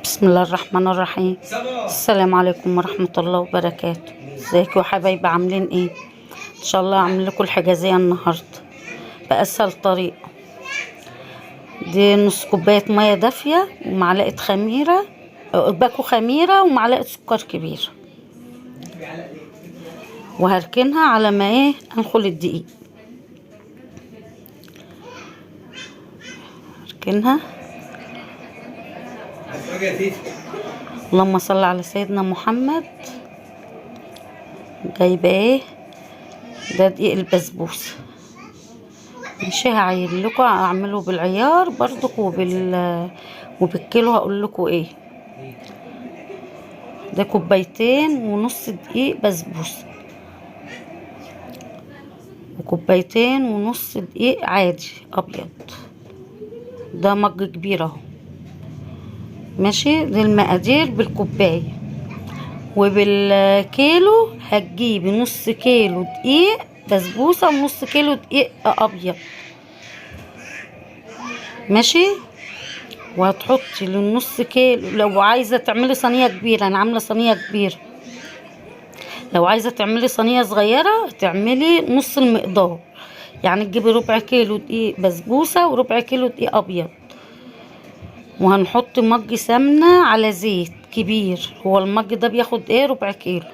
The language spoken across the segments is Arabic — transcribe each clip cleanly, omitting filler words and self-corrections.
بسم الله الرحمن الرحيم. السلام عليكم ورحمة الله وبركاته. ازيكم يا حبايبي، عاملين ايه؟ ان شاء الله اعمل لكم الحجازية النهاردة بأسهل طريقة. دي نص كوباية مية دافية ومعلقة خميرة، باكو خميرة ومعلقة سكر كبير، وهركنها على ما انخل الدقيق. هركنها. اللهم صل على سيدنا محمد. جايبه ده دقيق البسبوسه. مش هعير لكم، اعمله بالعيار برضك وبالكيلو. هقول لكم ايه ده. كوبايتين ونص دقيق بسبوسه، وكوبايتين ونص دقيق عادي ابيض. ده مج كبير اهو، ماشي. دي المقادير بالكوبايه. وبالكيلو هتجيبي نص كيلو دقيق بسبوسه ونص كيلو دقيق ابيض، ماشي. وهتحطي للنص كيلو، لو عايزه تعملي صينيه كبيره، انا عامله صينيه كبيره. لو عايزه تعملي صينيه صغيره تعملي نص المقدار، يعني تجيبي ربع كيلو دقيق بسبوسه وربع كيلو دقيق ابيض. وهنحط مج سمنه على زيت كبير. هو المج ده بياخد ربع كيلو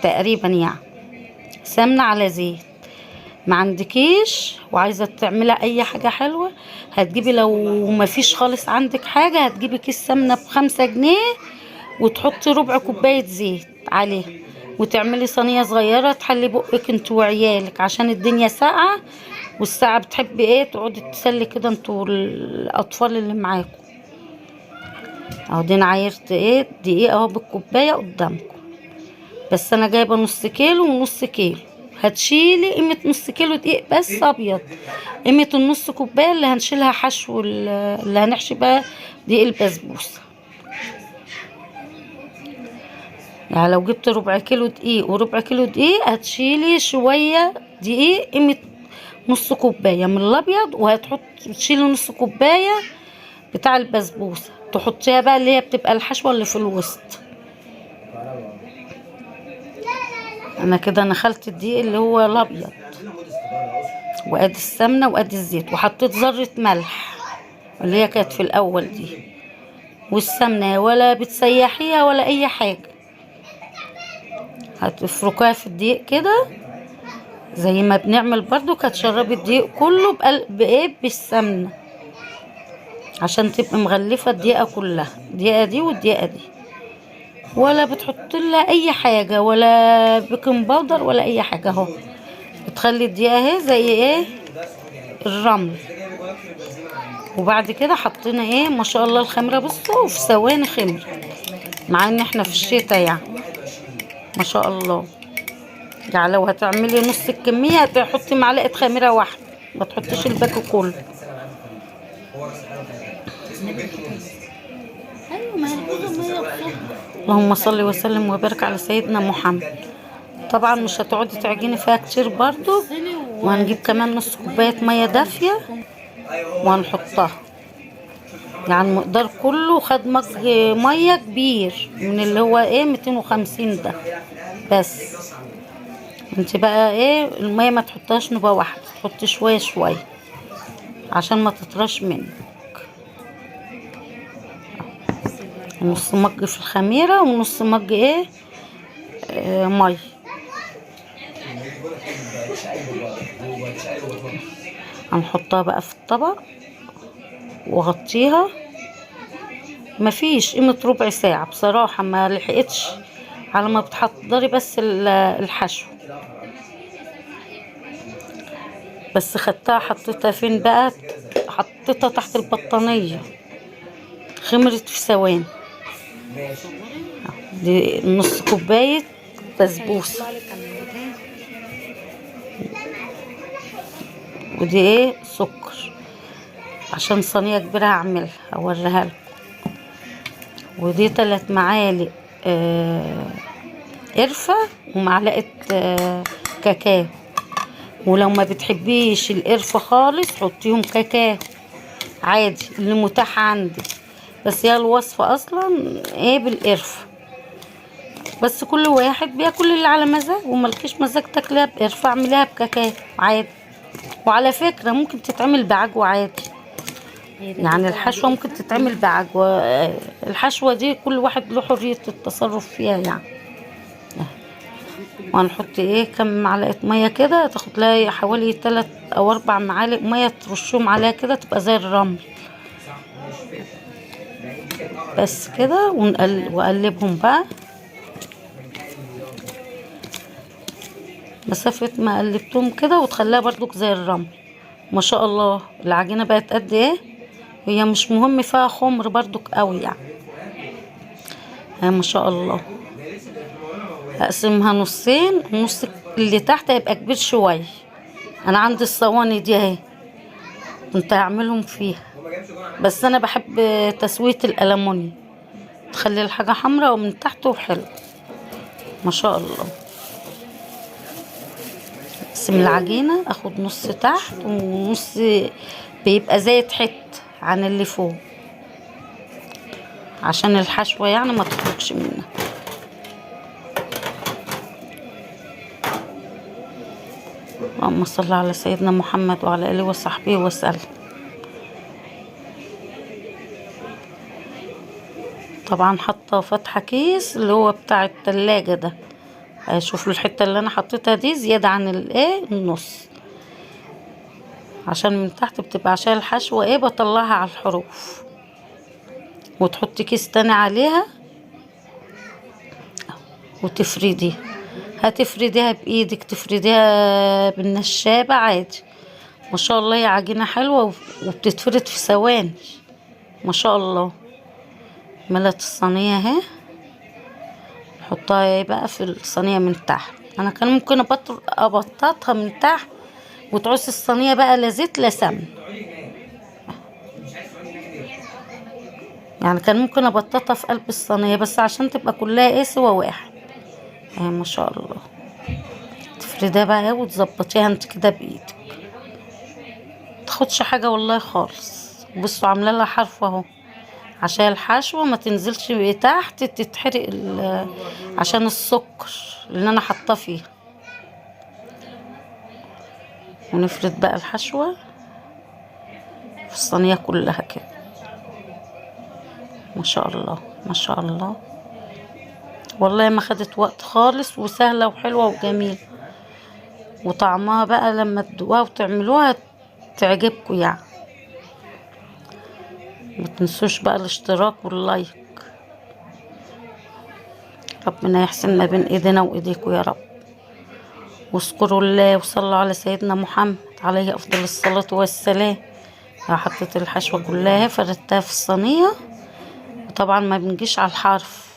تقريبا، يعني سمنه على زيت. ما عندكيش وعايزه تعملي اي حاجه حلوه، هتجيبي، لو ما فيش خالص عندك حاجه، هتجيبي كيس سمنه ب5 جنيه وتحطي ربع كوبايه زيت عليه، وتعملي صينيه صغيره تحلي بقك انت وعيالك، عشان الدنيا ساقعه. والساعه بتحبي تقعدي تسلي كده انتوا الاطفال اللي معاكم. اهو دي انا عايرت دقيق اهو بالكوبايه قدامكم، بس انا جايبه نص كيلو ونص كيلو. هتشيلي قيمة نص كيلو دقيق بس ابيض، قيمة النص كوباية اللي هنشيلها حشو، اللي هنحشي بقى دقيق البسبوسة. يعني لو جبت ربع كيلو دقيق وربع كيلو دقيق، هتشيلي شوية دقيق قيمة نص كوباية من الابيض، تشيلي نص كوباية بتاع البسبوسة، تحطيها بقى اللي هي بتبقى الحشوة اللي في الوسط. انا كده نخلت الدقيق اللي هو الابيض، وادي السمنه وادي الزيت، وحطيت ذره ملح اللي هي كانت في الاول دي. والسمنه ولا بتسيحيها ولا اي حاجه، هتفركوها في الدقيق كده زي ما بنعمل برضو. هتشربي الدقيق كله بالسمنه، عشان تبقى مغلفه الدقيقه كلها، الدقيقه دي والدقيقه دي. ولا بتحط لها اي حاجه، ولا بيكنج باودر ولا اي حاجه. اهو بتخلي الدقيقه اهي زي الرمل. وبعد كده حطينا ما شاء الله الخمره، بصوا في ثواني خمر، مع ان احنا في الشتاء يعني ما شاء الله. يعني لو هتعملي نص الكميه هتحطي معلقه خميره واحده، ما تحطيش الباكو كله. اللهم صل وسلم وبارك على سيدنا محمد. طبعا مش هتقعدي تعجني فيها كتير برضو. وهنجيب كمان نص كوبايه ميه دافيه وهنحطها، يعني المقدار كله خد مج ميه كبير من اللي هو 250 ده. بس انت بقى الميه ما تحطهاش نوبه واحده، تحطي شويه شويه عشان ما تطرش منك. نص مج في الخميره ونص مج ميه. هنحطها بقى في الطبق واغطيها. مفيش قيمة ربع ساعة بصراحة، ما لحقتش على ما بتحضري بس الحشو. بس خدتها حطيتها فين بقى؟ حطيتها تحت البطانية، خمرت في ثواني. دي نص كوباية بسبوسة، ودي سكر، عشان صينية كبيرة هعملها اوريها لكم. ودي 3 معالق قرفة ومعلقة كاكاو. ولو ما بتحبيش القرفة خالص حطيهم كاكاو عادي اللي متاح عندك. بس هي الوصفة اصلا ايه بالقرفة، بس كل واحد بياكل اللي على مزاجه، وملكيش مزاج تاكليها بقرفة اعمليها بكاكاو عادي. وعلى فكرة ممكن تتعمل بعجوة عادي، يعني الحشوة ممكن تتعمل بعجوة. الحشوة دي كل واحد له حرية التصرف فيها يعني. وهنحط ايه كم معلقة مية كده، تاخد لها حوالي 3 أو 4 معالق مية، ترشهم عليها كده تبقى زي الرمل. بس كده وأقلبهم بقى مسافة ما قلبتهم كده، وتخليها برضو زي الرمل. ما شاء الله العجينة بقت قد ايه. هي مش مهم فيها خمر برضو قوي يعني. ما شاء الله. هقسمها نصين، النص اللي تحت هيبقى كبير شوية. انا عندي الصواني دي اهي، كنت هعملهم فيها، بس انا بحب تسوية الألمونيوم، تخلي الحاجة حمراء ومن تحت وحلو. ما شاء الله. اقسم العجينة، اخد نص تحت ونص بيبقى زي حت عن اللي فوق، عشان الحشوة يعني ما تخرجش منها. اللهم صل على سيدنا محمد وعلى اله وصحبه وسلم. طبعا حاطه فاتحه كيس اللي هو بتاع التلاجة ده. شوفوا الحته اللي انا حطيتها دي زياده عن الايه النص، عشان من تحت بتبقى عشان الحشوه ايه بطلعها على الحروف. وتحطي كيس تاني عليها وتفرديها. هتفرديها بايدك، تفرديها بالنشابه عادي. ما شاء الله هي عجينه حلوه وبتتفرد في ثواني. ما شاء الله. ملت الصينيه اهي، نحطها ايه بقى في الصينيه من تحت. انا كان ممكن ابططها من تحت وتعوز الصينيه بقى لا زيت لا سمن، يعني كان ممكن ابططها في قلب الصينيه، بس عشان تبقى كلها ايه سوا واحد. ما شاء الله. تفرديها بقى وتظبطيها انت كده بايدك، متاخدش حاجه والله خالص. بصوا عامله لها حرف اهو، عشان الحشوه ما تنزلش تحت تتحرق عشان السكر اللي انا حاطاه فيها. ونفرد بقى الحشوه في الصينيه كلها كده. ما شاء الله ما شاء الله. والله ما خدت وقت خالص، وسهله وحلوه وجميله. وطعمها بقى لما تدوقوها وتعملوها تعجبكم يعني. ما تنسوش بقى الاشتراك واللايك. ربنا يحسن ما بين ايدينا وايديكم يا رب. واذكروا الله وصلوا على سيدنا محمد عليه افضل الصلاة والسلام. حطيت الحشوة كلها فردتها في الصينية، وطبعا ما بنجيش على الحرف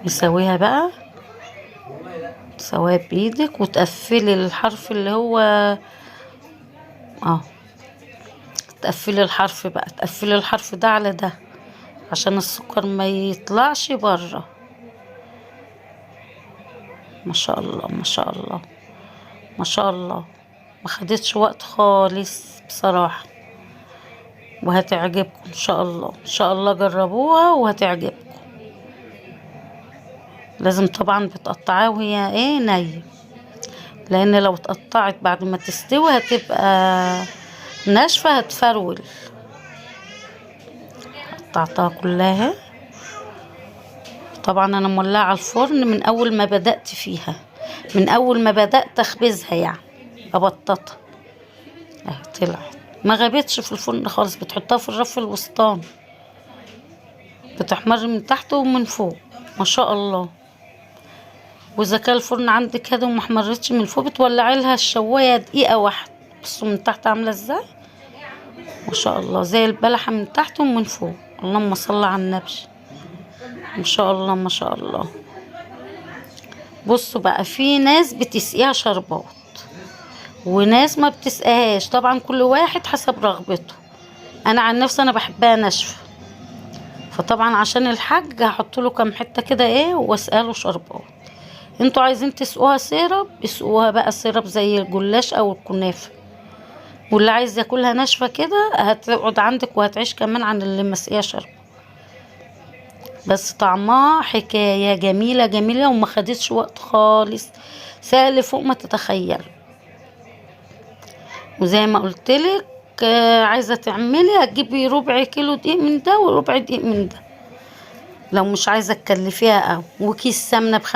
نسويها بقى، تسويها بايدك وتقفلي الحرف اللي هو تقفلي الحرف بقى، تقفلي الحرف ده على ده عشان السكر ما يطلعش بره. ما شاء الله ما شاء الله ما شاء الله. ما خدتش وقت خالص بصراحة، وهتعجبكم ان شاء الله. ان شاء الله جربوها وهتعجبكم. لازم طبعا بتقطعيها وهي ايه نية، لان لو اتقطعت بعد ما تستوي هتبقى ناشفة هتفرول. قطعتها كلها. طبعا انا مولعه على الفرن من اول ما بدأت فيها، من اول ما بدأت اخبزها يعني ابططها. طلعت ما غابتش في الفرن خالص. بتحطها في الرف الوسطاني بتحمر من تحت ومن فوق. ما شاء الله. واذا كان الفرن عندك كده وما احمرتش من فوق بتولعي لها الشوايه دقيقه واحده. بصوا من تحت عامله ازاي. ما شاء الله زي البلحه من تحت ومن فوق. اللهم صل على النبي. ما شاء الله ما شاء الله. بصوا بقى في ناس بتسقيها شربات وناس ما بتسقيهاش، طبعا كل واحد حسب رغبته. انا عن نفسي انا بحبها ناشفه، فطبعا عشان الحاج هحط له كام حته كده ايه واسقاله شربات. انتوا عايزين تسقوها سيرب اسقوها بقى سيرب زي الجلاش او الكنافه، واللي عايز ياكلها ناشفة كده هتقعد عندك وهتعيش كمان عن اللي مسقية شرب. بس طعمها حكاية جميلة جميلة وما خدتش وقت خالص، سهل فوق ما تتخيل. وزي ما قلتلك عايزة تعملي هتجيبي ربع كيلو دقيق من ده وربع دقيق من ده، لو مش عايزة تكلفيها. او وكيس سمنة ب5